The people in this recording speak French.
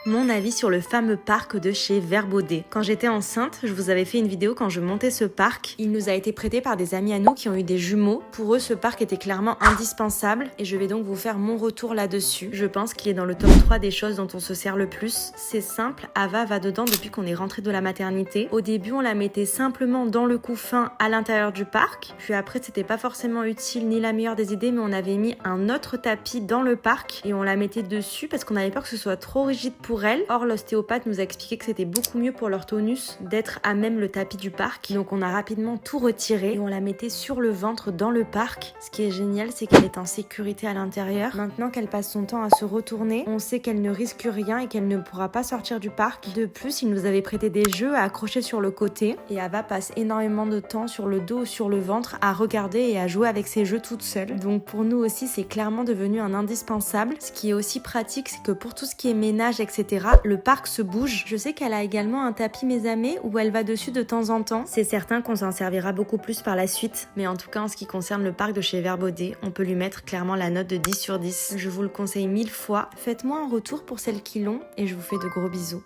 Mon avis sur le fameux parc de chez Vert Baudet. Quand j'étais enceinte, je vous avais fait une vidéo quand je montais ce parc. Il nous a été prêté par des amis à nous qui ont eu des jumeaux. Pour eux, ce parc était clairement indispensable et je vais donc vous faire mon retour là-dessus. Je pense qu'il est dans le top 3 des choses dont on se sert le plus. C'est simple, Ava va dedans depuis qu'on est rentré de la maternité. Au début, on la mettait simplement dans le couffin à l'intérieur du parc. Puis après, c'était pas forcément utile ni la meilleure des idées, mais on avait mis un autre tapis dans le parc et on la mettait dessus parce qu'on avait peur que ce soit trop rigide pour elle. Or, l'ostéopathe nous a expliqué que c'était beaucoup mieux pour leur tonus d'être à même le tapis du parc. Donc on a rapidement tout retiré et on la mettait sur le ventre dans le parc. Ce qui est génial, c'est qu'elle est en sécurité à l'intérieur. Maintenant qu'elle passe son temps à se retourner, on sait qu'elle ne risque rien et qu'elle ne pourra pas sortir du parc. De plus, il nous avait prêté des jeux à accrocher sur le côté et Ava passe énormément de temps sur le dos ou sur le ventre à regarder et à jouer avec ses jeux toute seule. Donc pour nous aussi, c'est clairement devenu un indispensable. Ce qui est aussi pratique, c'est que pour tout ce qui est ménage, etc., le parc se bouge. Je sais qu'elle a également un tapis mésamé où elle va dessus de temps en temps. C'est certain qu'on s'en servira beaucoup plus par la suite. Mais en tout cas, en ce qui concerne le parc de chez Vert Baudet, on peut lui mettre clairement la note de 10 sur 10. Je vous le conseille 1000 fois. Faites-moi un retour pour celles qui l'ont et je vous fais de gros bisous.